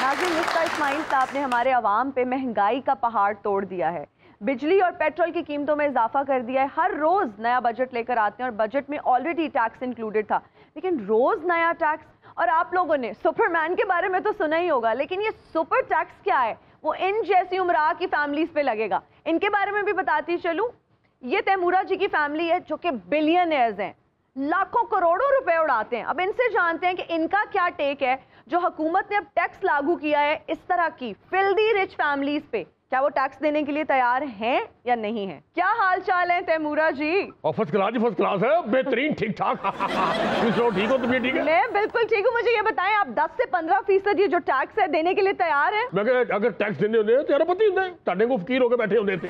नाज़रीन, मुफ्ता इस्माइल साहब ने हमारे अवाम पे महंगाई का पहाड़ तोड़ दिया है। बिजली और पेट्रोल की कीमतों में इजाफा कर दिया है। हर रोज नया बजट लेकर आते हैं और बजट में ऑलरेडी टैक्स इंक्लूडेड था, लेकिन रोज नया टैक्स। और आप लोगों ने सुपरमैन के बारे में तो सुना ही होगा, लेकिन ये सुपर टैक्स क्या है वो इन जैसी उमरा की फैमिलीज पे लगेगा। इनके बारे में भी बताती चलूं। ये तैमूरा जी की फैमिली है जो कि बिलियनर्स हैं, लाखों करोड़ों रुपए उड़ाते हैं। अब इनसे जानते हैं कि इनका क्या टेक है जो हुकूमत ने अब टैक्स लागू किया है इस तरह की फिल्दी रिच फैमिलीज पे। क्या वो टैक्स देने के लिए तैयार हैं या नहीं है? क्या हाल चाल है तैमूरा जी? फर्स्ट क्लास है, बेहतरीन, ठीक ठाक। ठीक हो तुम? ये ठीक है? मैं बिल्कुल ठीक हूँ। मुझे ये बताएं, आप 10 से 15% ये जो टैक्स है देने के लिए तैयार हैं? मैं अगर टैक्स देने होते तेरा पति होंगे, ताड़े को फकीर होकर बैठे होते थे।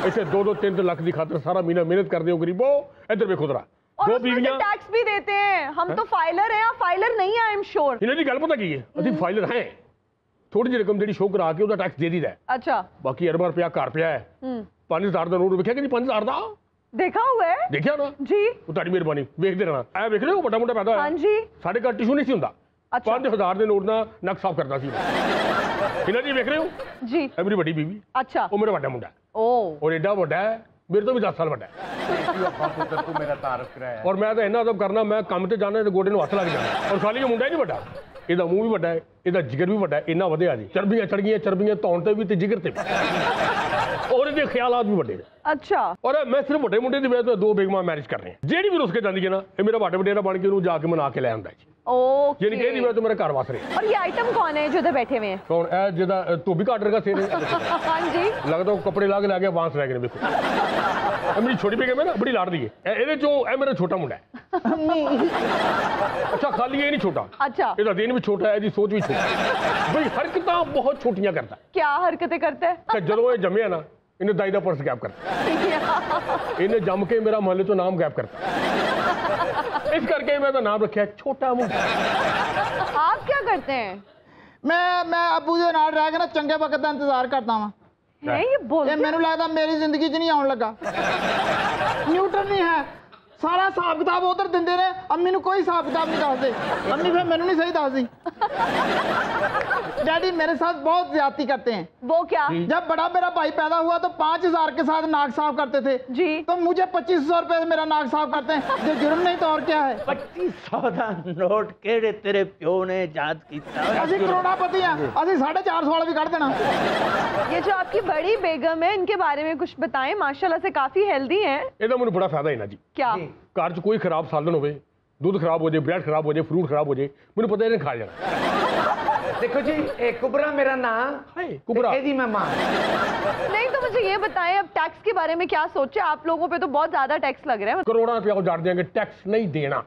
ऐसे 2-3 लाख की खातर सारा महीना मेहनत कर दे गरीबो। इधर देखो जरा, दो बीवियां टैक्स भी देते हैं। हम तो फाइलर हैं, आप फाइलर नहीं है। आई एम श्योर इन्हें जी गल पता की है, ਅਸੀਂ फाइलर हैं। थोड़ी जी रकम जी शो करा के ਉਹਦਾ टैक्स दे दीदा है। अच्छा, बाकी अरबा रुपया घर पिया है। 5000 ਦਾ ਨੋਟ ਵੇਖਿਆ कि 5000 ਦਾ देखा हुआ है? देखिया ना जी, ਉਹ ਤੁਹਾਡੀ ਮਿਹਰਬਾਨੀ ਵੇਖਦੇ ਰਹਿਣਾ। ਐ ਵੇਖ ਲਿਓ ਵੱਡਾ ਮੁੰਡਾ ਪੈਦਾ ਹੋਇਆ। हाँ जी। ਸਾਡੇ ਘਰ ਟਿਸ਼ੂ ਨਹੀਂ ਸੀ ਹੁੰਦਾ। 5000 ਦੇ ਨੋਟ ਨਾਲ ਨੱਕ ਸਾਫ਼ ਕਰਦਾ ਸੀ। ਇਹਨਾਂ ਜੀ ਵੇਖ ਰਹੇ ਹੋ जी। ਇਹ ਮੇਰੀ ਵੱਡੀ ਬੀਵੀ। अच्छा, ਉਹ ਮੇਰਾ ਵੱਡਾ ਮੁੰਡਾ ओ और एडा ਵੱਡਾ है, मेरे तो भी 10 साल ਵੱਡਾ है। मेरा तारुफ कराया और मैं तो इन्ना अदब करना, मैं काम ते जाना तो गोडे ਨੂੰ हथ लग जाना। और खाली ये मुंडा ही नहीं ਵੱਡਾ, ਇਹਦਾ ਮੂੰਹ ਵੀ ਵੱਡਾ ਹੈ, ਇਹਦਾ ਜਿਗਰ ਵੀ ਵੱਡਾ ਹੈ। ਇੰਨਾ ਵਧਿਆ ਜੀ, ਚਰਬੀਆਂ ਚੜ ਗਈਆਂ, ਚਰਬੀਆਂ ਧੌਣ ਤੇ ਵੀ ਤੇ ਜਿਗਰ ਤੇ ਵੀ। और ਇਹਦੇ ਖਿਆਲਾਤ ਵੀ ਵੱਡੇ ਨੇ। अच्छा। और मैं सिर्फ ਵੱਡੇ ਮੁੰਡੇ ਦੀ ਵਜ੍ਹਾ ਤੋਂ 2 ਬੇਗਮਾਂ ਮੈਰਿਜ ਕਰ ਰਹੇ ਹਾਂ। ਜਿਹੜੀ ਵੀ ਰੁੱਸ ਕੇ ਜਾਂਦੀ ਹੈ ਨਾ, ਇਹ ਮੇਰਾ ਵੱਡੇ ਵਡੇਰਾ ਬਣ ਕੇ ਉਹਨੂੰ ਜਾ ਕੇ ਮਨਾ ਕੇ ਲੈ ਆਉਂਦਾ ਜੀ। ओके। यानी कि ਇਹਦੀ ਵਜ੍ਹਾ ਤੋਂ ਮੇਰਾ ਘਰ ਵਸ ਰਿਹਾ। और ये आइटम कौन है जो इधर बैठे हुए हैं? कौन है? ਜਿਹਦਾ ਧੋਬੀ ਘਾਟ ਰਗਾ ਸਿਰ हाँ जी। लगता वो कपड़े ला के ला गया, बांस रह गए। देखो मेरी छोटी बेगम है ना, बड़ी लाड़ दी है। ਇਹਦੇ ਚੋਂ ਇਹ ਮੇਰਾ ਛੋਟਾ ਮੁੰਡਾ ਹੈ। अच्छा, खाली ये नहीं छोटा, अच्छा, ਇਹਦਾ ਦਿਨ ਵੀ ਛੋਟਾ ਹੈ, ਇਹਦੀ ਸੋਚ ਵੀ ਛੋਟੀ ਹੈ। ਬਈ ਹਰਕਤਾਂ ਬਹੁਤ ਛੋਟੀਆਂ ਕਰਦਾ। क्या हरकतें करते हैं? ਤੇ ਜਦੋਂ ਇਹ ਜੰਮਿਆ ਨਾ, ਇਹਨੇ ਦਾਈ ਦਾ ਪਰਸ ਗਾਇਬ ਕਰਤਾ। ਇਹਨੇ ਜੰਮ ਕੇ ਮੇਰਾ ਮਹੱਲੇ ਤੋਂ ਨਾਮ ਗਾਇਬ ਕਰਤਾ। ਇਸ ਕਰਕੇ मैं तो नाम रखा छोटा मुंडा। आप क्या करते हैं? मैं अबू दे नाल रह के ना चंगे वक्त का इंतजार करता वा। हैं ये बोलते? मैनू लगता मेरी जिंदगी च नहीं आउण लगा। न्यूटन नहीं है, सारा हिसाब किताब उधर दिंदे ने। अम्मी नू कोई हिसाब किताब नहीं दसदे। अम्मी फिर मैनू नहीं सही दसदी। डैडी मेरे साथ बहुत ज्यादती करते हैं। वो क्या? जब बड़ा मेरा भाई पैदा हुआ तो 5000 के साथ नाक साफ करते थे जी। तो मुझे 2500 रुपए से मेरा नाक साफ करते हैं। जो जुर्म नहीं तो और क्या है? 2500 ਦਾ ਨੋਟ ਕਿਹੜੇ ਤੇਰੇ ਪਿਓ ਨੇ ਯਾਦ ਕੀਤਾ? ਅਸੀਂ ਕਰੋੜਾਪਤੀ हैं, ਅਸੀਂ 450 वाला भी कर देना। ये जो आपकी बड़ी बेगम है, इनके बारे में कुछ बताएं। माशाल्लाह से काफी हेल्दी हैं। ਇਹਦਾ ਮੈਨੂੰ ਬੜਾ ਫਾਇਦਾ ਹੈ ਨਾ ਜੀ। क्या? ਘਰ 'ਚ ਕੋਈ ਖਰਾਬ ਸਾਲਨ ਹੋਵੇ, ਦੁੱਧ ਖਰਾਬ ਹੋ ਜਾਏ, ਬ੍ਰੈਡ ਖਰਾਬ ਹੋ ਜਾਏ, ਫਰੂਟ ਖਰਾਬ ਹੋ ਜਾਏ, ਮੈਨੂੰ ਪਤਾ ਇਹਨੇ ਖਾ ਜਾਣਾ। देखो जी, कुबरा मेरा नाम हाय कुबरा। एदी मैं मां। नहीं तो मुझे ये बताएं, अब टैक्स के बारे में क्या सोचे? आप लोगों पे तो बहुत ज्यादा टैक्स लग रहा है। करोड़ों रुपया उजाड़ देंगे, टैक्स नहीं देना।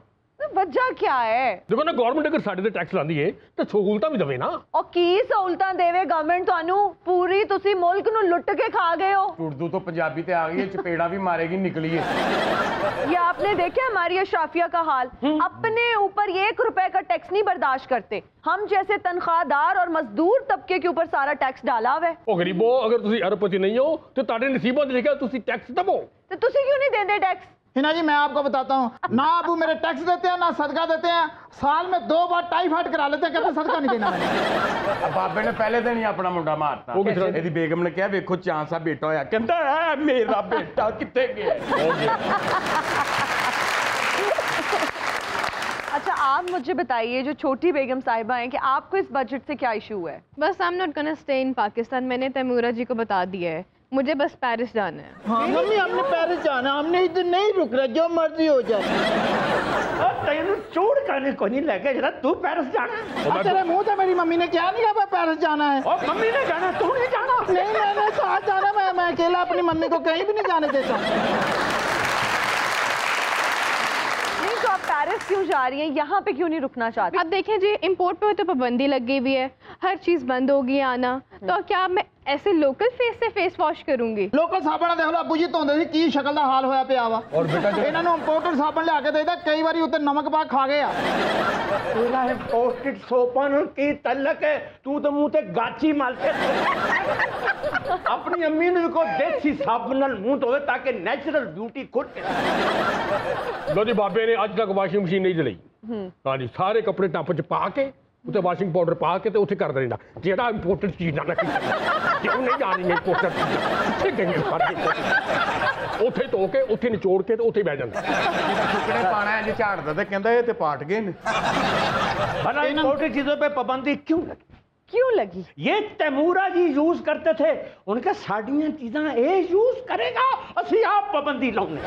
वजह क्या है? देखो ना, गवर्नमेंट अगर साढ़े ते टैक्स लांदी है तो सहूलतां भी दवे ना। और की सहूलतां देवे गवर्नमेंट ਤੁਹਾਨੂੰ? पूरी तुसी मुल्क ਨੂੰ लुट के खा गए हो। उर्दू तो पंजाबी ते आ गई है, चपेड़ा भी मारेगी निकली है। ये आपने देखा हमारी अशराफिया का हाल? अपने ऊपर 1 रुपए का टैक्स नहीं बर्दाश्त करते। हम जैसे तनख्वाहदार और मजदूर तबके के ऊपर सारा टैक्स डाला हुआ है। ओ गरीबो, अगर तुसी अरबपति नहीं हो तो ताड़े नसीबों च लिखा तुसी टैक्स दबो। तो तुसी क्यों नहीं देंदे टैक्स? हिना जी, मैं आपको बताता हूँ, ना अबू मेरे टैक्स देते हैं ना सदका देते हैं। साल में 2 बार टाइफाइड करा लेते हैं, कहते सदका नहीं देना मैंने। बाबे ने पहले दिन ही अपना मुंडा मारता। वो किस तरह? ਇਹਦੀ ਬੇਗਮ ਨੇ ਕਿਹਾ ਵੇਖੋ ਚਾਂਸ ਆ ਬੇਟਾ ਹੋਇਆ। ਕਹਿੰਦਾ ਹੈ ਮੇਰਾ ਬੇਟਾ ਕਿੱਥੇ ਗਿਆ? अच्छा, आप मुझे बताइए, जो छोटी बेगम साहिबा हैं, कि आपको इस बजट से क्या इशू है? बस I am not gonna stay in Pakistan. मैंने तैमूरा जी को बता दिया है, मुझे बस पेरिस जाना है। हाँ मम्मी, हमने पेरिस जाना, हमने इधर नहीं रुक रहा, जो मर्जी हो जाए। तेन चूड़ करने को नहीं लगे जरा, तू पेरिस जाना? तेरे मुंह से मेरी मम्मी ने क्या नहीं कहा पेरिस जाना है? और मम्मी ने जाना, तू नहीं जाना? नहीं, मैंने साथ जाना। मैं अकेला अपनी मम्मी को कहीं भी नहीं जाने देता। नहीं तो आप पेरिस क्यों जा रही हैं? यहाँ पे क्यों नहीं रुकना चाहती? अब देखें जी, इंपोर्ट पे तो पाबंदी लगी हुई है, हर चीज बंद होगी आना। तो क्या मैं ऐसे लोकल फेस से फेस वॉश करूंगी? लोकल साबण देख लो, अबू जी धोंदे सी की शक्ल दा हाल होया पिया वा। और बेटा जो ਇਹਨਾਂ ਨੂੰ ਇੰਪੋਰਟਡ ਸਾਬਣ ਲਿਆ ਕੇ ਦੇਈਦਾ, ਕਈ ਵਾਰੀ ਉੱਤੇ ਨਮਕ ਪਾ ਖਾ ਗਏ ਆ। तेरा इंपोर्टेड सोपन की तलक है, तू तो मुंह ते गाची मारते। अपनी अम्मी ने को देसी साबुन नाल मुंह धोवे ताकि नेचुरल ब्यूटी खुद के। लो जी, बाबे ने आज तक वाशिंग मशीन नहीं चलाई। हाँ जी, सारे कपड़े टप च पा के ਉੱਤੇ ਵਾਸ਼ਿੰਗ ਪਾਊਡਰ ਪਾ ਕੇ ਤੇ ਉੱਥੇ ਕਰ ਦੇਣਾ ਜਿਹੜਾ ਇੰਪੋਰਟੈਂਟ ਚੀਜ਼ ਨਾ ਰੱਖੀ ਕਿਉਂ ਨਹੀਂ ਜਾਣੀ ਇੰਪੋਰਟੈਂਟ ਉੱਥੇ ਗੰਗੇ ਫੜ ਉੱਥੇ ਧੋ ਕੇ ਉੱਥੇ ਨਿਚੋੜ ਕੇ ਤੇ ਉੱਥੇ ਬਹਿ ਜਾਂਦਾ सुकड़े पाना है जी झाड़ता तो कहता ये तो पाट गए ने भला इंपोर्टेड चीजों पे पाबंदी क्यों लगी? क्यों लगी? ये तैमूरा जी यूज करते थे, उनके साड़ियां चीज़ां ये यूज करेगा, असि आप पाबंदी लाउने।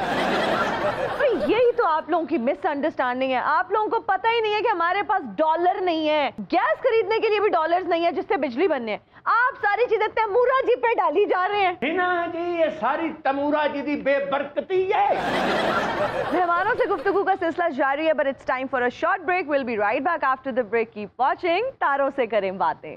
भाई यही तो आप लोगों की मिसअंडरस्टैंडिंग है। आप लोगों को पता ही नहीं है कि हमारे पास डॉलर नहीं है, गैस खरीदने के लिए भी डॉलर्स नहीं है जिससे बिजली बनने है। आप सारी चीजें तैमूरा जी पे डाली जा रहे हैं। हिना जी ये सारी तैमूरा जी दी बेबरकती है। मेहमानों से गुफ्तगू का सिलसिला जारी है, but it's time for a short break. Will be right back after the break. Keep watching तारों से करें बातें।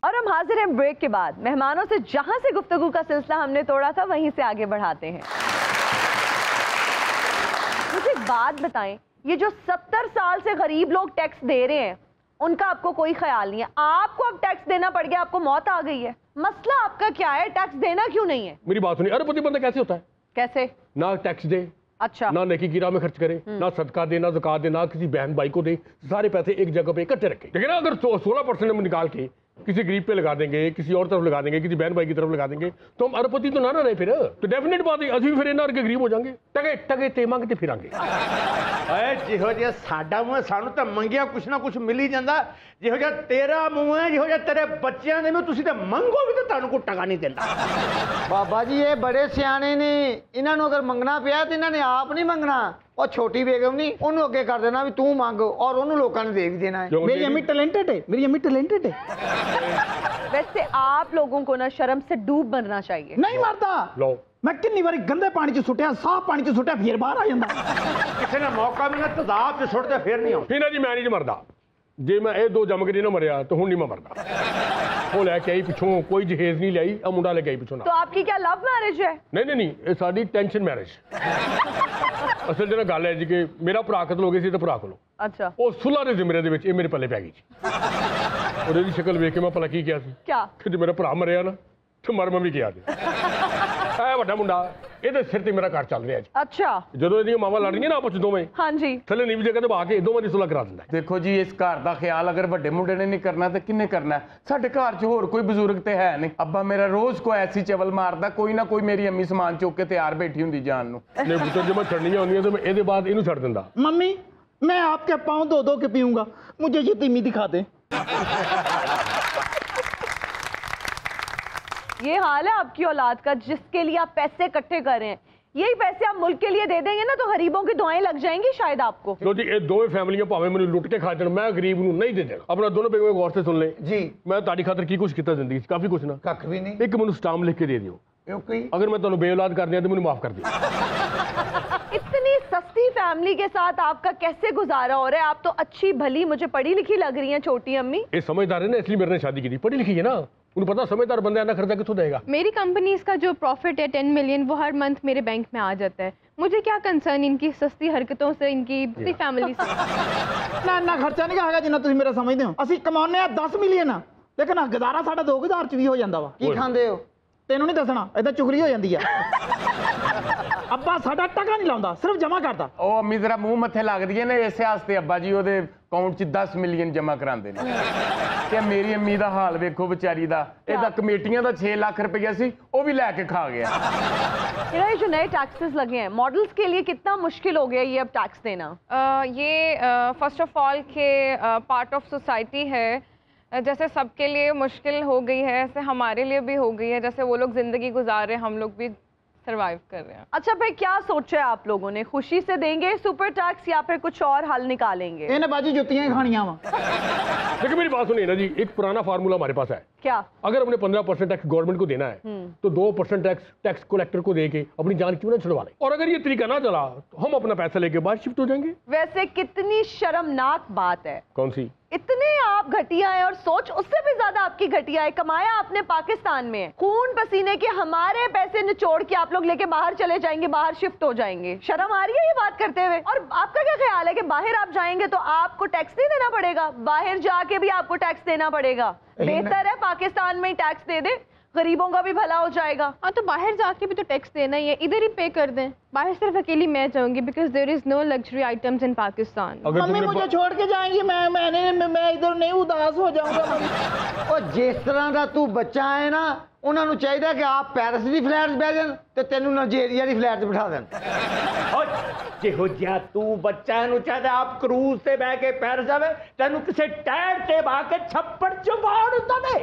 और हम हाजिर हैं ब्रेक के बाद। मेहमानों से जहां से गुफ्तगू का सिलसिला हमने तोड़ा था वहीं से आगे बढ़ाते हैं। मुझे एक बात बताएं, ये जो 70 साल से गरीब लोग टैक्स दे रहे हैं उनका आपको कोई ख्याल नहीं है। आपको अब टैक्स देना पड़ गया, आपको मौत आ गई है। मसला आपका क्या है? टैक्स देना क्यों नहीं है? मेरी बात सुनिए, अरबपति बंदा कैसे होता है? कैसे? ना टैक्स दे, अच्छा, ना नेकी की राह में खर्च करे, ना सदका दे, ना ज़कात दे, ना किसी बहन भाई को दे, सारे पैसे एक जगह पे इकट्ठे रखे। लेकिन अगर 16% हम निकाल के किसी गरीब पे लगा देंगे, किसी और तरफ लगा देंगे, किसी बहन भाई की तरफ लगा देंगे, तो हम अरबपति तो ना रहे फिर। तो डेफिनेट बात है असि भी फिर इन्हां वर्गे गरीब हो जाएंगे, टगे टगे ते मंगते फिरांगे। जिहो जिहा साडा मूंह है, सानू तो मंगिया कुछ ना कुछ मिल ही जांदा। जिहो जिहा तेरा मूंह है, जिहो जिहा तेरे बच्चों दे मूंह, तुसीं ते मंगो भी तो तुहानू कोई टका नहीं देंदा। बाबा जी ये बड़े सियाने ने, इन्होंने अगर मंगना पिया तो इन्होंने आप नहीं मंगना, और छोटी बेगम नहीं उन्होंने अगे कर देना भी तू मंग, और उन्होंने लोगों ने दे भी देना है। मेरी अम्मी टैलेंटेड है, मेरी अम्मी टैलेंटेड है। वैसे आप लोगों को ना शर्म से डूब बनना चाहिए। नहीं मरता, लो मैं कितनी बारी गंदे पानी च सुटिया, साफ पानी च सुटिया, फिर बाहर आ जाता। किसी ने मौका मिलना तजाब च सुट दे फिर नहीं आउंदा। फिर जी मैं नहीं मरदा, जे मैं ये 2 जम के नहीं ना मरिया तो हुण नहीं मैं मरदा। वो लैके आई पिछों, कोई जहेज नहीं लाई, आ मुंडा लेके आई पिछों ना। तो आपकी क्या लव मैरिज है? नहीं ये साडी टेंशन मैरिज। असल च गल है जी कि मेरा भरा कतल हो गया सी, तो भरा कोलों अच्छा, ਉਹ ਸੁਲਾ ਦੇ ਜ਼ਿਮਰੇ ਦੇ ਵਿੱਚ ਇਹ ਮੇਰੇ ਪੱਲੇ ਪੈ ਗਈ ਜੀ। ਉਹਦੇ ਦੀ ਸ਼ਕਲ ਵੇਖ ਕੇ ਮੈਂ ਭਲਾ ਕੀ ਕਿਹਾ ਸੀ क्या? ਕਿ ਜੇ ਮੇਰਾ ਭਰਾ ਮਰਿਆ ਨਾ ਤੇ ਮਰ ਮੈਂ ਵੀ ਗਿਆ ਜੀ। ਇਹ ਵੱਡਾ ਮੁੰਡਾ, ਇਹਦੇ ਸਿਰ ਤੇ ਮੇਰਾ ਘਰ ਚੱਲ ਰਿਹਾ ਜੀ। अच्छा, ਜਦੋਂ ਇਹਦੀਆਂ ਮਾਵਾਂ ਲੜ ਰਹੀਆਂ ਨਾ ਆਪਸ ਚ ਦੋਵੇਂ, हाँ जी, ਥੱਲੇ ਨੀਵੀਂ ਜਗ੍ਹਾ ਤੇ ਬਾ ਕੇ ਦੋਵਾਂ ਦੀ ਸੁਲਾ ਕਰਾ ਦਿੰਦਾ ਹੈ। देखो जी इस घर का ख्याल अगर ਵੱਡੇ ਮੁੰਡੇ ਨੇ ਨਹੀਂ ਕਰਨਾ ਤੇ ਕਿੰਨੇ ਕਰਨਾ ਹੈ? ਸਾਡੇ ਘਰ 'ਚ ਹੋਰ ਕੋਈ ਬਜ਼ੁਰਗ ਤੇ ਹੈ ਨਹੀਂ। ਅੱਬਾ ਮੇਰਾ ਰੋਜ਼ ਕੋ ਐਸੀ ਚਵਲ ਮਾਰਦਾ, ਕੋਈ ਨਾ ਕੋਈ ਮੇਰੀ ਅੰਮੀ ਸਮਾਨ ਚੁੱਕ ਕੇ ਤਿਆਰ ਬੈਠੀ ਹੁੰਦੀ ਜਾਣ ਨੂੰ। ਨੇ ਪੁੱਤਰ ਜੇ ਮੈਂ ਛੱਡਣੀਆਂ ਹੁੰਦੀਆਂ ਤੇ ਮੈਂ ਇਹਦੇ ਬਾਅਦ ਇਹਨੂੰ ਛੱਡ ਦਿੰਦਾ। मम्मी मैं आपके पाँव धो धो के पीऊंगा, मुझे ये तिमी दिखा दे। ये हाल है आपकी औलाद का, जिसके लिए आप पैसे इकट्ठे कर रहे हैं। यही पैसे आप मुल्क के लिए दे देंगे ना तो गरीबों की दुआएं लग जाएंगी शायद आपको। ਲੋ ਜੀ ਇਹ ਦੋਵੇਂ ਫੈਮਲੀਆਂ ਭਾਵੇਂ ਮੈਨੂੰ ਲੁੱਟ ਕੇ ਖਾ ਜਾਣ, ਮੈਂ ਗਰੀਬ ਨੂੰ ਨਹੀਂ ਦੇ ਦੇਣਾ। ਆਪਣਾ ਦੋਨੋਂ ਬੇਗਮ ਗੌਰ से सुन ले जी ਮੈਂ ਤੁਹਾਡੀ ਖਾਤਰ ਕੀ ਕੁਝ ਕੀਤਾ ਜ਼ਿੰਦਗੀ 'ਚ, ਕਾਫੀ ਕੁਝ ਨਾ। कख भी नहीं, ਇੱਕ ਮੈਨੂੰ ਸਟਾਂਪ ਲਿਖ ਕੇ ਦੇ ਦਿਓ, क्योंकि ਅਗਰ ਮੈਂ ਤੁਹਾਨੂੰ ਬੇਔਲਾਦ ਕਰ ਦਿਆਂ तो ਮੈਨੂੰ माफ कर दियो। इतनी सस्ती फैमिली के साथ आपका कैसे गुजारा हो रहा है? आप तो अच्छी भली, मुझे पढ़ी लिखी लग रही हैं छोटी अम्मी। ये समझदार है ना, इसलिए मेरे ने शादी की थी। पढ़ी लिखी है ना, उन्हें पता समझदार बंदा है ना, खर्चा कितों देगा। मेरी कंपनीज का जो प्रॉफिट है 10 मिलियन वो हर मंथ मेरे बैंक में आ जाता है। मुझे क्या कंसर्न इनकी सस्ती हरकतों से, इनकी फैमिली से। ना ना खर्चा नहीं हैगा जिन्ना तुसीं मेरा समझदे हो। ਅਸੀਂ ਕਮਾਉਂਦੇ ਆ 10 ਮਿਲੀਅਨ, ਲੇਕਿन ਗੁਜ਼ਾਰਾ ਸਾਡਾ 2000 ਚ ਵੀ ਹੋ ਜਾਂਦਾ ਵਾ। ਕੀ ਖਾਂਦੇ ਹੋ ਤੈਨੂੰ ਨਹੀਂ ਦੱਸਣਾ, ਇਦਾਂ ਚੁਗਲੀ ਹੋ ਜਾਂਦੀ ਆ। ਅੱਬਾ ਸਾਡਾ ਟਕਾ ਨਹੀਂ ਲਾਉਂਦਾ, ਸਿਰਫ ਜਮਾ ਕਰਦਾ। ਉਹ ਅੰਮੀ ਜ਼ਰਾ ਮੂੰਹ ਮੱਥੇ ਲੱਗਦੀ ਹੈ ਨੇ, ਇਸੇ ਵਾਸਤੇ ਅੱਬਾ ਜੀ ਉਹਦੇ ਅਕਾਊਂਟ 'ਚ 10 ਮਿਲੀਅਨ ਜਮ੍ਹਾਂ ਕਰਾਉਂਦੇ ਨੇ। ਤੇ ਮੇਰੀ ਅੰਮੀ ਦਾ ਹਾਲ ਵੇਖੋ ਵਿਚਾਰੀ ਦਾ, ਇਹਦਾ ਕਮੇਟੀਆਂ ਦਾ 6 ਲੱਖ ਰੁਪਇਆ ਸੀ, ਉਹ भी ਲੈ ਕੇ ਖਾ ਗਿਆ। ये जो नए टैक्सेस लगे हैं मॉडल्स के लिए, कितना मुश्किल हो गया ये अब टैक्स देना? ये फर्स्ट ऑफ ऑल के पार्ट ऑफ सोसाइटी है, जैसे सबके लिए मुश्किल हो गई है ऐसे हमारे लिए भी हो गई है। जैसे वो लोग ज़िंदगी गुजार रहे हैं, हम लोग भी सरवाइव कर रहे हैं। अच्छा भाई, क्या सोचा है आप लोगों ने? खुशी से देंगे सुपर टैक्स या फिर कुछ और हल निकालेंगे? ਇਹਨੇ ਬਾਜੀ ਜੁੱਤੀਆਂ ਹੀ ਖਾਣੀਆਂ ਵਾ। लेकिन मेरी बात सुनिए ना जी, एक पुराना फार्मूला हमारे पास है। क्या? अगर हमने 15% टैक्स गवर्नमेंट को देना है तो 2% टैक्स कलेक्टर को देके अपनी जान क्यों ना छुड़वा लें। और अगर ये तरीका ना चला तो हम अपना पैसा लेके बाहर शिफ्ट हो जाएंगे। वैसे कितनी शर्मनाक बात है। कौन सी? इतने आप घटिया हैं और सोच उससे भी ज्यादा आपकी घटिया है। कमाया आपने पाकिस्तान में, खून पसीने के हमारे पैसे निचोड़ के आप लोग लेके बाहर चले जाएंगे, बाहर शिफ्ट हो जाएंगे। शर्म आ रही है ये बात करते हुए? और आपका क्या ख्याल है कि बाहर आप जाएंगे तो आपको टैक्स नहीं देना पड़ेगा? बाहर जाके भी आपको टैक्स देना पड़ेगा। बेहतर है पाकिस्तान में ही टैक्स दे दे, गरीबों का भी भला हो जाएगा। हाँ तो बाहर जाके भी तो टैक्स देना ही है, इधर ही पे कर दें। बाहर सिर्फ अकेली मैं जाऊंगी because there is no luxury items in Pakistan. Mummy मुझे छोड़ के जाएंगी, मैं इधर नहीं उदास हो जाऊंगा। और जिस तरह का तू बच्चा है ना, उन्होंने चाहिए कि आप पेरिस की फ्लैट बह जान ते तेनू नाइजीरिया की फ्लैट बिठा देन। जिहो जिहा तू बच्चा है चाहता आप क्रूज से बह के पेरिस जावे, तेनू किसी टायर से बहा के छप्पड़ चुबाड़ दे।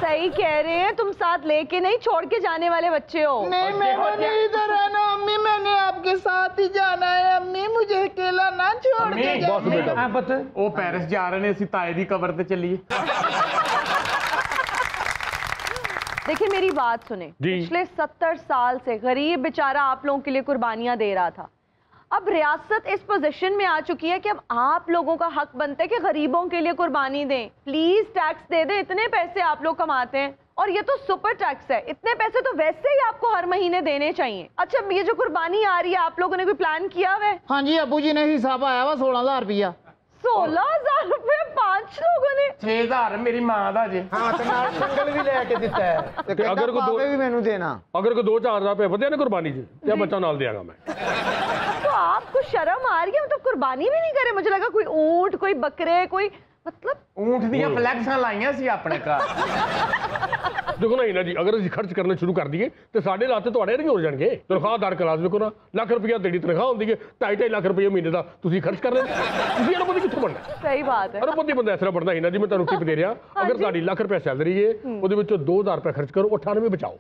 सही कह रहे हैं, तुम साथ लेके नहीं छोड़ के जाने वाले बच्चे हो। नहीं मैंने इधर रहना अम्मी, मैंने आपके साथ ही जाना है अम्मी, मुझे अकेला ना छोड़ के जाना। वो पेरिस जा रहे हैं, ਅਸੀਂ ਤਾਏ ਦੀ कबर ਤੇ ਚੱਲੀਏ। देखिए मेरी बात सुने, पिछले 70 साल से गरीब बेचारा आप लोगों के लिए कुर्बानियां दे रहा था। अब रियासत इस पोजीशन में आ चुकी है कि अब आप लोगों का हक बनता है कि गरीबों के लिए कुर्बानी दें। प्लीज टैक्स दे दें, इतने पैसे आप लोग कमाते हैं और ये तो सुपर टैक्स है, इतने पैसे तो वैसे ही आपको हर महीने देने चाहिए। अच्छा ये जो कुर्बानी आ रही है, आप लोगों ने कोई प्लान किया हुआ है? हाँ जी, अबू जी ने हिसाब आया हुआ 16,000 रुपया। 16,000 रुपए 5 लोगों ने? 6,000 मेरी मां ਦਾ ਜੇ। हाँ तो नाल संगल भी लेके दिता है ते अगर अगर कोई को भी मैनू देना, अगर कोई 2-4 रुपए ਵਧਿਆ ना कुर्बानी च ते बच्चा नाल देगा मैं। तो आपको शर्म आ रही है? मतलब कुर्बानी भी नहीं करे? मुझे लगा कोई ऊंट, कोई बकरे, कोई मतलब ਊਂਠ ਦੀਆਂ ਫਲੈਕਸਾਂ ਲਾਈਆਂ ਸੀ ਆਪਣੇ ਘਰ। देखो ना हिना जी, अगर ਅਸੀਂ ਖਰਚ ਕਰਨੇ ਸ਼ੁਰੂ ਕਰ ਦਈਏ ਤੇ ਸਾਡੇ ਲਾਤੇ ਤੁਹਾਡੇ ਨਹੀਂ ਹੋ ਜਾਣਗੇ। ਤਨਖਾਹਦਾਰ ਕਲਾਸ ਵੇਖੋ ਨਾ, ਲੱਖ ਰੁਪਇਆ ਤੇਰੀ ਤਨਖਾਹ ਹੁੰਦੀ ਹੈ, 2.5 ਲੱਖ ਰੁਪਏ ਮਹੀਨੇ ਦਾ ਤੁਸੀਂ ਖਰਚ ਕਰ ਲੈਂਦੇ। ਤੁਸੀਂ ਅਰਬਪਤੀ ਕਿੱਥੋਂ ਬਣਨਾ? सही बात है। ਅਰਬਪਤੀ ਬੰਦਾ ਇਸ ਤਰ੍ਹਾਂ ਬਣਦਾ हिना जी। मैं ਤੁਹਾਨੂੰ ਟਿਪ ਦੇ ਰਿਹਾ, ਅਗਰ ਤੁਹਾਡੀ ਲੱਖ ਰੁਪਏ ਸੈਲਰੀ ਹੈ ਉਹਦੇ ਵਿੱਚੋਂ 2,000 ਰੁਪਏ ਖਰਚ ਕਰੋ, 98 ਬਚਾਓ।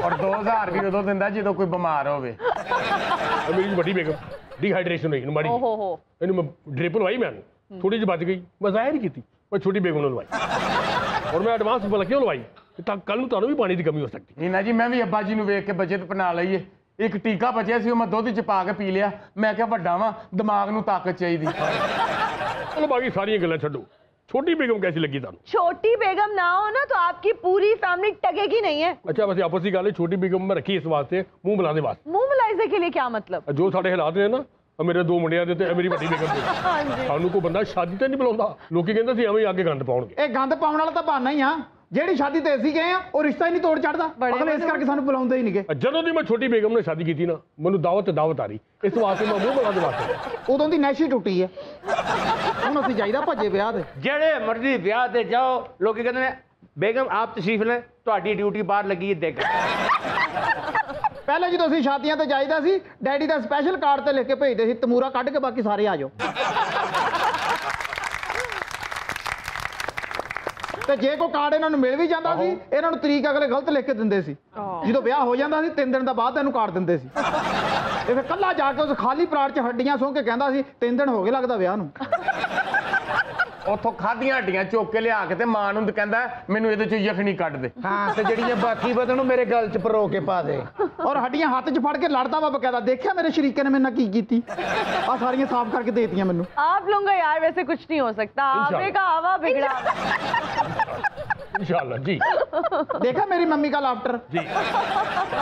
ਔਰ 2000 ਵੀ ਉਦੋਂ ਦਿੰਦਾ ਜਦੋਂ ਕੋਈ ਬਿਮਾਰ ਹੋਵੇ। ਮੇਰੀ ਵੱਡੀ ਬੇਗਮ ਡੀਹਾਈਡਰੇਸ਼ਨ ਹੋਈ, ਮਾੜੀ ਇਹਨੂੰ ਮੈਂ ਡ੍ਰਿਪ ਲਵਾਈ, ਮੈਂ ਥੋੜੀ ਜਿਹੀ ਬਚ ਗਈ, ਮੈਂ ਜ਼ਾਹਿਰ ਹੀ ਕੀਤੀ, ਮੈਂ ਛੋਟੀ ਬੇਗਮ ਨੂੰ ਲਵਾਈ ਔਰ ਮੈਂ ਐਡਵਾਂਸ ਭਲਾ ਕਿਉਂ ਲਵਾਈ ਤਾਂ ਕੱਲ ਨੂੰ ਤੁਹਾਨੂੰ ਵੀ ਪਾਣੀ ਦੀ ਕਮੀ ਹੋ ਸਕਦੀ। ਨੀਨਾ ਜੀ ਮੈਂ ਵੀ ਅੱਬਾ ਜੀ ਨੂੰ ਵੇਖ ਕੇ ਬਚਤ ਬਣਾ ਲਈਏ। ਇੱਕ ਟੀਕਾ ਬਚਿਆ ਸੀ ਉਹ ਮੈਂ ਦੁੱਧ ਚ ਪਾ ਕੇ ਪੀ ਲਿਆ। ਮੈਂ ਕਿਹਾ ਵੱਡਾ ਵਾਂ, ਦਿਮਾਗ ਨੂੰ ਤਾਕਤ ਚਾਹੀਦੀ। ਚਲੋ ਬਾਕੀ ਸਾਰੀਆਂ ਗੱਲਾਂ ਛੱਡੋ, छोटी बेगम कैसी लगी था? छोटी बेगम ना हो ना तो आपकी पूरी फैमिली टकेगी नहीं है। अच्छा वैसे आपस की गल छोटी बेगम में रखी इस वास्ते मुंह बुलाने वास्ते। मुंह बुलाइजे के लिए क्या मतलब? जो साडे हालात ने ना, मेरे 2 मुंडिया दे ते मेरी ਵੱਡੀ बेगम दे, सानू कोई बंदा शादी ते नहीं बुलाਉਂਦਾ। ਲੋਕੀ ਕਹਿੰਦੇ ਸੀ ਐਵੇਂ ਅੱਗੇ ਗੰਦ ਪਾਉਣਗੇ। ਇਹ ਗੰਦ ਪਾਉਣ ਵਾਲਾ ਤਾਂ ਬਹਾਨਾ ਹੀ ਆ। ਜਿਹੜੀ ਸ਼ਾਦੀ ਤੇ ਅਸੀਂ ਗਏ ਆ ਉਹ ਰਿਸ਼ਤਾ ਹੀ ਨਹੀਂ ਤੋੜ ਚੜਦਾ, ਅਗਲੇ ਇਸ ਕਰਕੇ ਸਾਨੂੰ ਬੁਲਾਉਂਦੇ ਹੀ ਨਹੀਂਗੇ। ਜਦੋਂ ਦੀ ਮੈਂ ਛੋਟੀ ਬੇਗਮ ਨੇ ਸ਼ਾਦੀ ਕੀਤੀ ਨਾ, ਮੈਨੂੰ ਦਾਵਤ ਆ ਰਹੀ, ਇਸ ਵਾਸਤੇ ਮੈਂ ਮੂੰਹ ਬੁਲਾ ਦੇ ਵਾਸਤੇ। ਉਦੋਂ ਦੀ ਨੈਸ਼ੀ ਟੁੱਟੀ ਹੈ, ਹੁਣ ਅਸੀਂ ਜਾਈਦਾ ਭੱਜੇ ਵਿਆਹ ਦੇ। ਜਿਹੜੇ ਮਰਜ਼ੀ ਵਿਆਹ ਤੇ ਜਾਓ, ਲੋਕੀ ਕਹਿੰਦੇ ਨੇ ਬੇਗਮ ਆਪ ਤਸ਼ਰੀਫ ਲੈ, ਤੁਹਾਡੀ ਡਿਊਟੀ ਬਾਹਰ ਲੱਗੀ ਹੈ ਦੇਖ। ਪਹਿਲੇ ਜਦੋਂ ਅਸੀਂ ਸ਼ਾਦੀਆਂ ਤੇ ਜਾਈਦਾ ਸੀ, ਡੈਡੀ ਦਾ ਸਪੈਸ਼ਲ ਕਾਰਡ ਤੇ ਲਿਖ ਕੇ ਭੇਜਦੇ ਸੀ, ਤਮੂਰਾ ਕੱਢ ਕੇ ਬਾਕੀ ਸਾਰੇ ਆ ਜਾਓ। ਤੇ ਜੇ ਕੋਈ ਕਾਰਡ ਇਹਨਾਂ ਨੂੰ ਮਿਲ ਵੀ ਜਾਂਦਾ ਸੀ, ਇਹਨਾਂ ਨੂੰ ਤਰੀਕ ਅਗਲੇ ਗਲਤ ਲਿਖ ਕੇ ਦਿੰਦੇ ਸੀ। ਜਦੋਂ ਵਿਆਹ ਹੋ ਜਾਂਦਾ ਸੀ 3 ਦਿਨ ਦਾ ਬਾਅਦ ਇਹਨੂੰ ਕਾਰਡ ਦਿੰਦੇ ਸੀ। ਤੇ ਫਿਰ ਕੱਲਾ ਜਾ ਕੇ ਉਸ ਖਾਲੀ ਪਲਾਟ 'ਚ ਹੱਡੀਆਂ ਸੌਂ ਕੇ ਕਹਿੰਦਾ ਸੀ 3 ਦਿਨ ਹੋ ਗਏ ਲੱਗਦਾ ਵਿਆਹ ਨੂੰ। ਉੱਥੋਂ ਖਾਧੀਆਂ ਹੱਡੀਆਂ ਚੁੱਕ ਕੇ ਲਿਆ ਕੇ ਤੇ ਮਾਂ ਨੂੰ ਕਹਿੰਦਾ ਮੈਨੂੰ ਇਹਦੇ 'ਚ ਯਖਣੀ ਕੱਢ ਦੇ। ਹਾਂ ਤੇ ਜਿਹੜੀਆਂ ਬਾਕੀ ਬਦਨ ਨੂੰ ਮੇਰੇ ਗਲ 'ਚ ਪਰੋ ਕੇ ਪਾ ਦੇ। ਔਰ ਹੱਡੀਆਂ ਹੱਥ 'ਚ ਫੜ ਕੇ ਲੜਦਾ ਵਾ ਬਕਾਇਦਾ, ਦੇਖਿਆ ਮੇਰੇ ਸ਼ਰੀਕੇ ਨੇ ਮੇਰੇ ਨਾਲ ਕੀ ਕੀਤੀ, ਆ ਸਾਰੀਆਂ ਸਾਫ਼ ਕਰਕੇ ਦੇਤੀਆਂ ਮੈਨੂੰ। आप लोगों का यार वैसे कुछ नहीं हो सकता, आपे का हवा बिगड़ा। इंशाल्लाह जी। देखा मेरी मम्मी का लाफ्टर जी,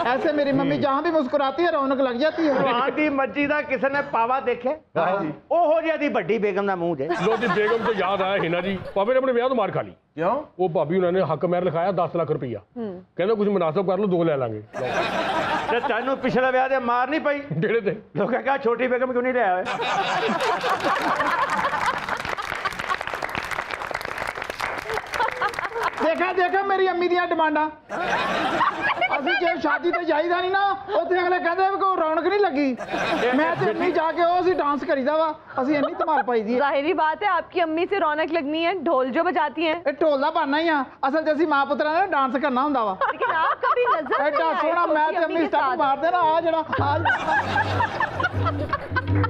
ऐसे मेरी मम्मी जहाँ भी मुस्कुराती है रौनक लग जाती है। ਤੁਹਾਡੀ ਮੱਜੀ ਦਾ ਕਿਸੇ ਨੇ ਪਾਵਾ ਦੇਖੇ? ਉਹੋ ਜਿਹਾ ਦੀ ਵੱਡੀ ਬੇਗਮ ਦਾ ਮੂੰਹ ਜੇ। लो जी बेगम से याद आया हिना जी, पापे ने अपने ब्याह तो मार खा ली। क्यों? वो भाभी उन्होंने हक मेहर लिखाया 10 लाख रुपया, कहते कुछ मुनासिब कर लो 2 ले लांगे। ਤੇ ਤੈਨੂੰ ਪਿਛਲੇ ਵਿਆਹ ਦੇ ਮਾਰ ਨਹੀਂ ਪਈ? डेढ़े थे ਲੋਕਾਂ ਕਹਾ ਛੋਟੀ ਬੇਗਮ ਕਿਉਂ ਨਹੀਂ ਲਿਆ ਹੋਇਆ? देखा देखा मेरी अम्मी ਦੀਆਂ ਡਿਮਾਂਡਾਂ। ਅਸੀਂ ਜੇ ਸ਼ਾਦੀ ਤੇ ਜਾਈਦਾ ਨਹੀਂ ਨਾ, ਉੱਥੇ ਅਗਲੇ ਕਹਿੰਦੇ ਵੀ ਕੋਈ ਰੌਣਕ ਨਹੀਂ ਲੱਗੀ। ਮੈਂ ਤੇ ਅੰਮੀ ਜਾ ਕੇ ਉਹ ਅਸੀਂ ਡਾਂਸ ਕਰੀਦਾ ਵਾ, ਅਸੀਂ ਇੰਨੀ ਧਮਾਲ ਪਾਈ ਦੀ। जाहिर बात है आपकी अम्मी से रौनक लगनी है, ढोल जो बजाती हैं। ਇਹ ਢੋਲ ਦਾ ਬਹਾਨਾ ਹੀ ਆ, ਅਸਲ 'ਚ ਅਸੀਂ ਮਾਂ ਪੁੱਤਰਾਂ ਨੇ ਡਾਂਸ ਕਰਨਾ ਹੁੰਦਾ ਵਾ। लेकिन आप कभी नजर नहीं ਐਡਾ आए ਸੋਹਣਾ ਮੈਂ आपकी ਤੇ अम्मी ਅੰਮੀ के ਸਟੈਪ साथ। ਮਾਰਦੇ ਨਾ, ਆ ਜਿਹੜਾ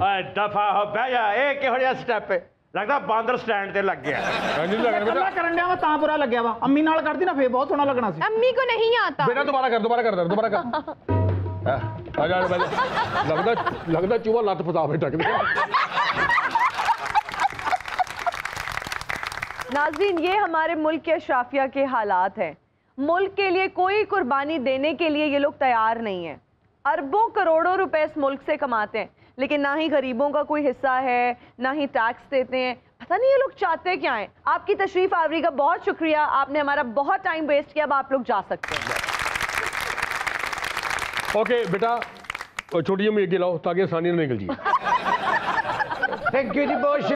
ਓਏ ਦਫਾ ਹੋ ਬਹਿ ਜਾ, ਇਹ ਕਿਹੋ ਜਿਹਾ ਸਟੈਪ ਹੈ? ਲੱਗਦਾ ਬਾਂਦਰ ਸਟੈਂਡ ਤੇ ਲੱਗ ਗਿਆ। नहीं लग रहा ਕੱਲਾ ਕਰਨ ਡਿਆ ਵਾ ਤਾਂ ਬੁਰਾ ਲੱਗਿਆ ਵਾ, ਅੰਮੀ ਨਾਲ ਕਰਦੀ ਨਾ ਫੇਰ ਬਹੁਤ ਸੋਹਣਾ ਲੱਗਣਾ ਸੀ। अम्मी को नहीं आता। बेटा दोबारा कर दोबारा कर आ जा लगदा चूहा लत फसा बैठा के। नाज़रीन ये हमारे मुल्क के अशराफिया के हालात हैं। मुल्क के लिए कोई कुर्बानी देने के लिए ये लोग तैयार नहीं है। अरबों करोड़ों रुपए इस मुल्क से कमाते हैं, लेकिन ना ही गरीबों का कोई हिस्सा है, ना ही टैक्स देते हैं। पता नहीं ये लोग चाहते क्या हैं। आपकी तशरीफ आवरी का बहुत शुक्रिया, आपने हमारा बहुत टाइम वेस्ट किया। अब आप लोग जा सकते हैं। ओके बेटा छोटी अम्मी अगे लाओ ताकि आसानी ना निकल जाए। थैंक यू जी बहुत